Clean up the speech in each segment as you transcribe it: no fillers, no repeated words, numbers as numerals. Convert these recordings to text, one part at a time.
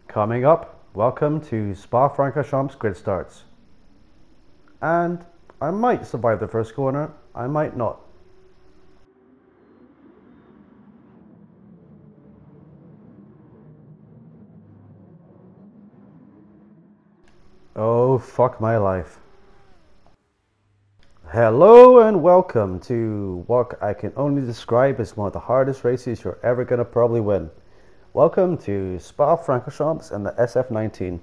Coming up, welcome to Spa-Francorchamps grid starts. And I might survive the first corner, I might not. Oh, fuck my life. Hello and welcome to what I can only describe as one of the hardest races you're ever going to probably win. Welcome to Spa-Francorchamps and the SF19.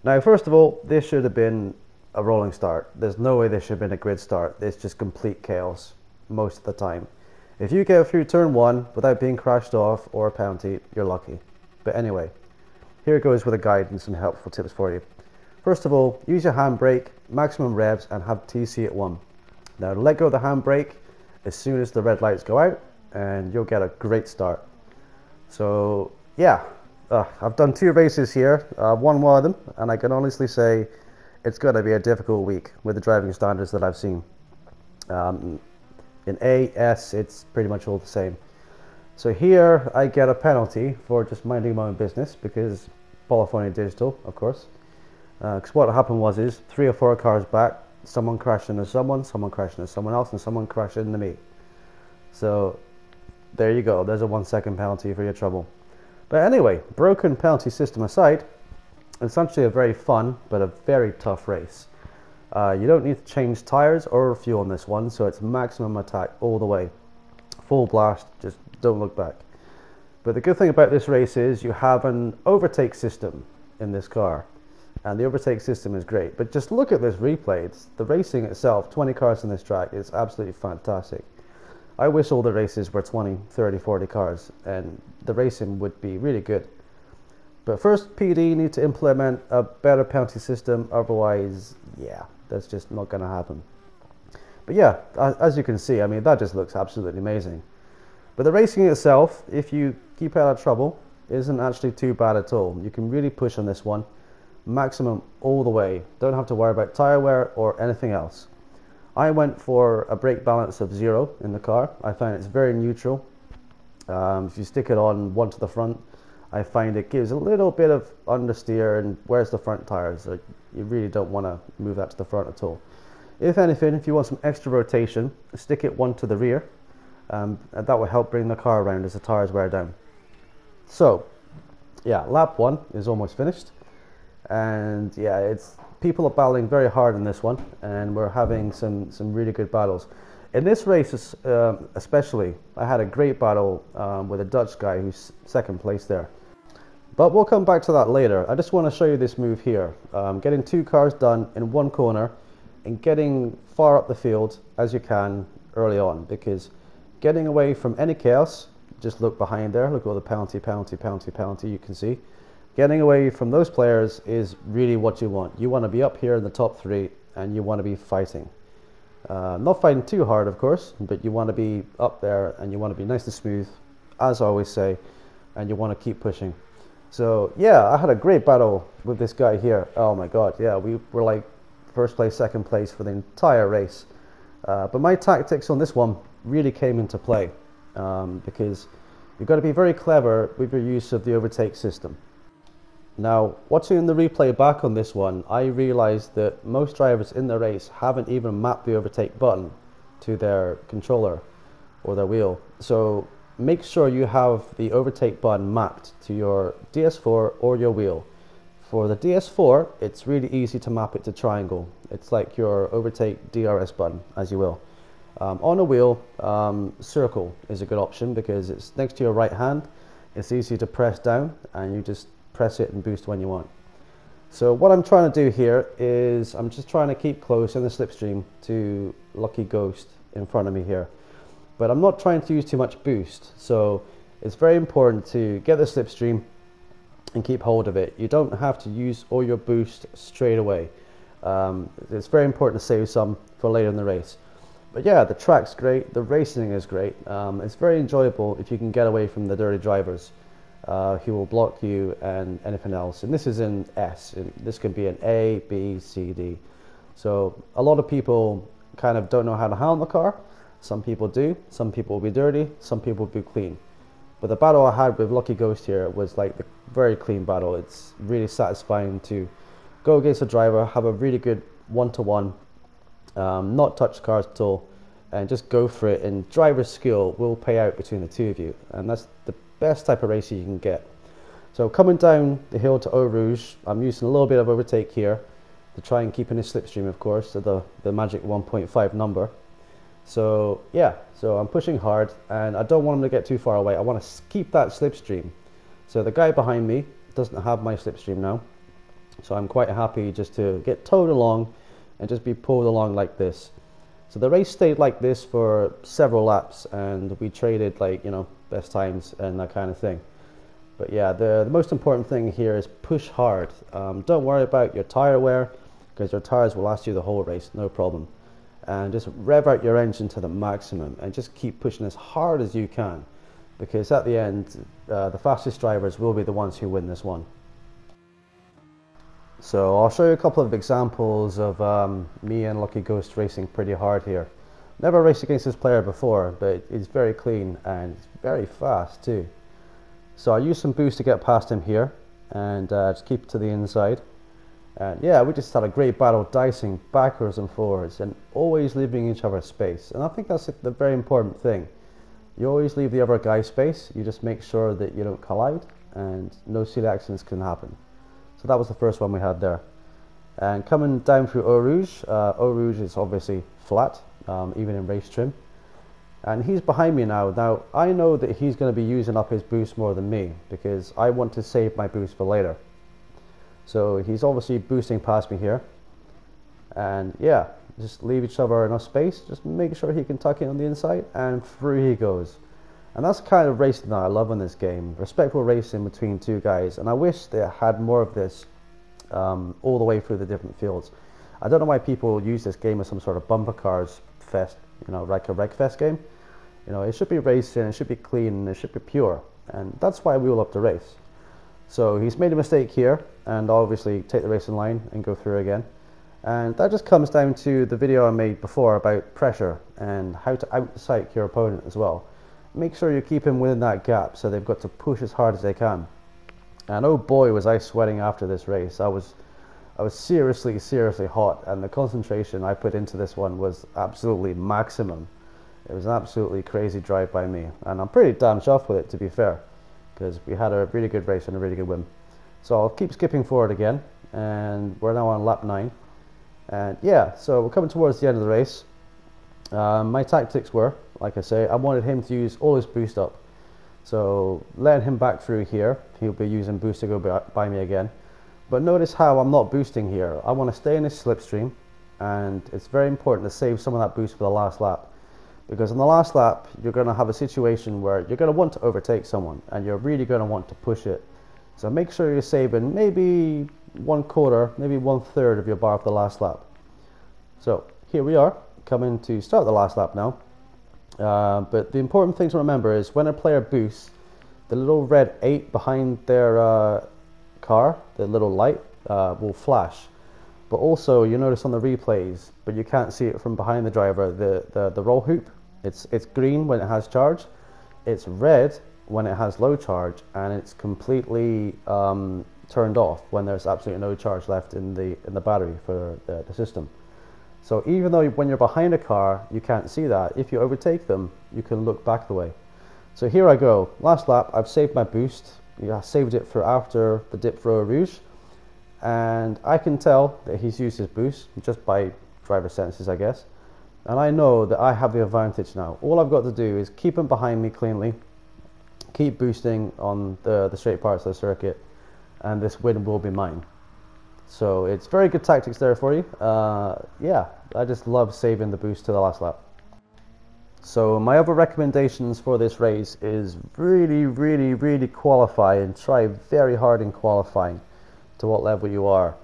Now, first of all, this should have been a rolling start. There's no way this should have been a grid start. It's just complete chaos most of the time. If you get through turn 1 without being crashed off or a penalty, you're lucky. But anyway, here it goes with a guide and some helpful tips for you. First of all, use your handbrake, maximum revs, and have TC at 1. Now let go of the handbrake as soon as the red lights go out and you'll get a great start. So yeah, I've done 2 races here, won one of them, and I can honestly say it's going to be a difficult week with the driving standards that I've seen. In A, S, it's pretty much all the same. So here I get a penalty for just minding my own business because Polyphony Digital, of course. Because what happened was 3 or 4 cars back, someone crashed into someone crashed into someone else, and someone crashed into me. So there you go, there's a 1-second penalty for your trouble. But anyway, broken penalty system aside, it's actually a very fun but a very tough race. You don't need to change tyres or fuel on this one, so it's maximum attack all the way. Full blast, just don't look back. But the good thing about this race is you have an overtake system in this car. And the overtake system is great. But just look at this replay. The racing itself, 20 cars on this track, is absolutely fantastic. I wish all the races were 20, 30, 40 cars, and the racing would be really good. But first, PD need to implement a better penalty system, otherwise, yeah, that's just not going to happen. But yeah, as you can see, I mean, that just looks absolutely amazing. But the racing itself, if you keep out of trouble, isn't actually too bad at all. You can really push on this one, maximum all the way. Don't have to worry about tyre wear or anything else. I went for a brake balance of 0 in the car. I find it's very neutral. If you stick it on 1 to the front, I find it gives a little bit of understeer and wears the front tyres. Like, you really don't want to move that to the front at all. If anything, if you want some extra rotation, stick it 1 to the rear. And that will help bring the car around as the tyres wear down. So, yeah, lap 1 is almost finished. And yeah, people are battling very hard in this one, and we're having some really good battles. In this race especially, I had a great battle with a Dutch guy who's 2nd place there. But we'll come back to that later. I just want to show you this move here. Getting 2 cars done in 1 corner and getting far up the field as you can early on, because getting away from any chaos, just look behind there, look at all the penalty you can see. Getting away from those players is really what you want. You want to be up here in the top 3 and you want to be fighting. Not fighting too hard, of course, but you want to be up there and you want to be nice and smooth, as I always say, and you want to keep pushing. So yeah, I had a great battle with this guy here. Oh my god, yeah, we were like 1st place, 2nd place for the entire race. But my tactics on this one really came into play because you've got to be very clever with your use of the overtake system. Now, watching the replay back on this one, I realized that most drivers in the race haven't even mapped the overtake button to their controller or their wheel. So make sure you have the overtake button mapped to your DS4 or your wheel. For the DS4, it's really easy to map it to triangle. It's like your overtake DRS button, as you will. On a wheel, circle is a good option because it's next to your right hand. It's easy to press down and you just press it and boost when you want. So what I'm trying to do here is I'm just trying to keep close in the slipstream to Lucky Ghost in front of me here. But I'm not trying to use too much boost. So it's very important to get the slipstream and keep hold of it. You don't have to use all your boost straight away. It's very important to save some for later in the race. But yeah, the track's great, the racing is great. It's very enjoyable if you can get away from the dirty drivers. Who will block you and anything else. And this is in S. This can be in A, B, C, D. So a lot of people kind of don't know how to handle the car. Some people do. Some people will be dirty. Some people will be clean. But the battle I had with Lucky Ghost here was like the very clean battle. It's really satisfying to go against a driver, have a really good one-to-one, not touch cars at all, and just go for it, and driver skill will pay out between the two of you, and that's the best type of race you can get. So coming down the hill to Eau Rouge, I'm using a little bit of overtake here to try and keep in the slipstream, of course, to the magic 1.5 number. So yeah, so I'm pushing hard, and I don't want him to get too far away. I want to keep that slipstream. So the guy behind me doesn't have my slipstream now, so I'm quite happy just to get towed along and just be pulled along like this. So the race stayed like this for several laps, and we traded, like, you know, best times and that kind of thing. But yeah, the most important thing here is push hard. Don't worry about your tire wear, because your tires will last you the whole race, no problem. And just rev out your engine to the maximum and just keep pushing as hard as you can, because at the end, the fastest drivers will be the ones who win this one. So I'll show you a couple of examples of me and Lucky Ghost racing pretty hard here. Never raced against this player before, but it's very clean and it's very fast too. So I used some boost to get past him here, and just keep it to the inside. And yeah, we just had a great battle, dicing backwards and forwards and always leaving each other space. And I think that's the very important thing. You always leave the other guy space. You just make sure that you don't collide and no silly accidents can happen. So that was the first one we had there. And coming down through Eau Rouge is obviously flat, even in race trim. And he's behind me now. Now, I know that he's going to be using up his boost more than me, because I want to save my boost for later. So he's obviously boosting past me here. And yeah, just leave each other enough space. Just make sure he can tuck in on the inside, and through he goes. And that's the kind of racing that I love in this game. Respectful racing between two guys. And I wish they had more of this all the way through the different fields. I don't know why people use this game as some sort of bumper cars fest, you know, like a Wreckfest game. You know, it should be racing, it should be clean, and it should be pure. And that's why we all love to race. So he's made a mistake here, and obviously take the racing line and go through again. And that just comes down to the video I made before about pressure and how to out-psych your opponent as well. Make sure you keep him within that gap, so they've got to push as hard as they can. And oh boy, was I sweating after this race. I was seriously hot, and the concentration I put into this one was absolutely maximum. It was an absolutely crazy drive by me, and I'm pretty damn chuffed with it, to be fair, because we had a really good race and a really good win. So I'll keep skipping forward again, and we're now on lap 9. And yeah, so we're coming towards the end of the race. My tactics were, like I say, I wanted him to use all his boost up. So letting him back through here, he'll be using boost to go by me again. But notice how I'm not boosting here. I want to stay in this slipstream, and it's very important to save some of that boost for the last lap. Because in the last lap, you're going to have a situation where you're going to want to overtake someone, and you're really going to want to push it. So make sure you're saving maybe 1/4, maybe 1/3 of your bar for the last lap. So here we are, coming to start the last lap now. But the important thing to remember is when a player boosts, the little red 8 behind their car, the little light, will flash. But also, you notice on the replays, but you can't see it from behind the driver, the roll hoop, it's green when it has charge, it's red when it has low charge, and it's completely turned off when there's absolutely no charge left in the battery for the system. So even though when you're behind a car, you can't see that, if you overtake them, you can look back the way. So here I go, last lap, I've saved my boost. I saved it for after the dip for Eau Rouge, and I can tell that he's used his boost just by driver senses, I guess. And I know that I have the advantage now. All I've got to do is keep him behind me cleanly, keep boosting on the straight parts of the circuit, and this win will be mine. So it's very good tactics there for you. Yeah, I just love saving the boost to the last lap. So my other recommendations for this race is really qualify, and try very hard in qualifying to what level you are,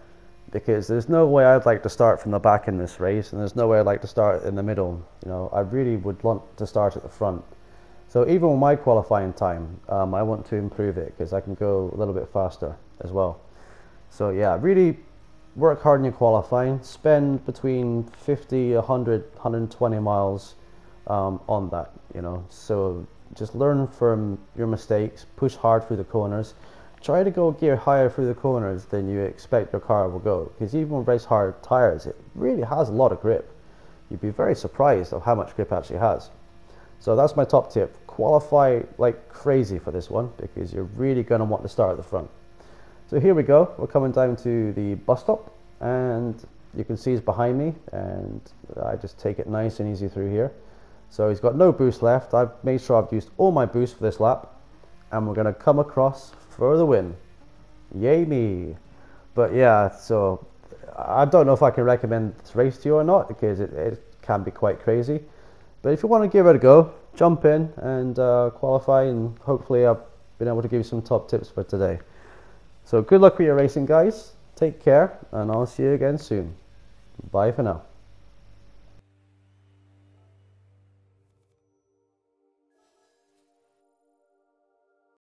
because there's no way I'd like to start from the back in this race, and there's no way I'd like to start in the middle. You know, I really would want to start at the front. So even with my qualifying time, I want to improve it, because I can go a little bit faster as well. So yeah, really work hard in your qualifying, spend between 50, 100, 120 miles on that, you know. So just learn from your mistakes, push hard through the corners, try to go gear higher through the corners than you expect your car will go, because even with race hard tires, it really has a lot of grip. You'd be very surprised of how much grip it actually has. So that's my top tip. Qualify like crazy for this one, because you're really going to want to start at the front. So here we go, we're coming down to the bus stop, and you can see he's behind me, and I just take it nice and easy through here. So he's got no boost left. I've made sure I've used all my boost for this lap, and we're going to come across for the win. Yay me. But yeah, so I don't know if I can recommend this race to you or not, because it can be quite crazy. But if you want to give it a go, jump in and qualify, and hopefully I've been able to give you some top tips for today. So good luck with your racing, guys. Take care, and I'll see you again soon. Bye for now.